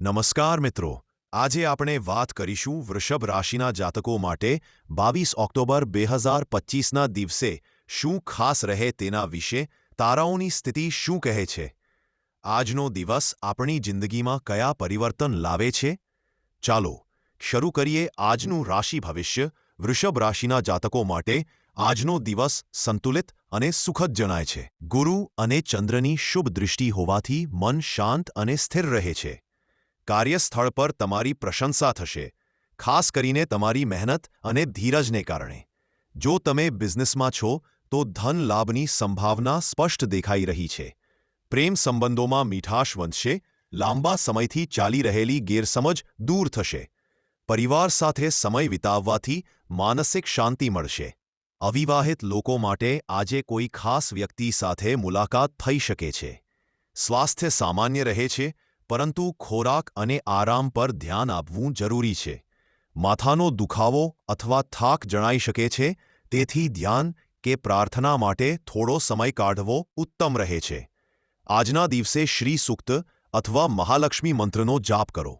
નમસ્કાર મિત્રો, આજે આપણે વાત કરીશું વૃષભ રાશિના જાતકો માટે 22 ઓક્ટોબર 2025ના દિવસે શું ખાસ રહે તેના વિશે તારાઓની સ્થિતિ શું કહે છે. આજનો દિવસ આપણી જિંદગીમાં કયા પરિવર્તન લાવે છે? ચાલો શરૂ કરીએ આજનું રાશિ ભવિષ્ય. વૃષભ રાશિના જાતકો માટે આજનો દિવસ સંતુલિત અને સુખદ જણાય છે. ગુરુ અને ચંદ્રની શુભ દૃષ્ટિ હોવાથી મન શાંત અને સ્થિર રહે છે. કાર્યસ્થળ પર તમારી પ્રશંસા થશે, ખાસ કરીને તમારી મહેનત અને ધીરજને કારણે. જો તમે બિઝનેસમાં છો તો ધન લાભની સંભાવના સ્પષ્ટ દેખાઈ રહી છે. પ્રેમ સંબંધોમાં મીઠાશ વધશે, લાંબા સમયથી ચાલી રહેલી ગેરસમજ દૂર થશે. પરિવાર સાથે સમય વિતાવવાથી માનસિક શાંતિ મળશે. અવિવાહિત લોકો માટે આજે કોઈ ખાસ વ્યક્તિ સાથે મુલાકાત થઈ શકે છે. સ્વાસ્થ્ય સામાન્ય રહે છે, પરંતુ ખોરાક અને આરામ પર ધ્યાન આપવું જરૂરી છે. માથાનો દુખાવો અથવા થાક જણાઈ શકે છે, તેથી ધ્યાન કે પ્રાર્થના માટે થોડો સમય કાઢવો ઉત્તમ રહે છે. આજના દિવસે શ્રી સૂક્ત અથવા મહાલક્ષ્મી મંત્રનો જાપ કરો.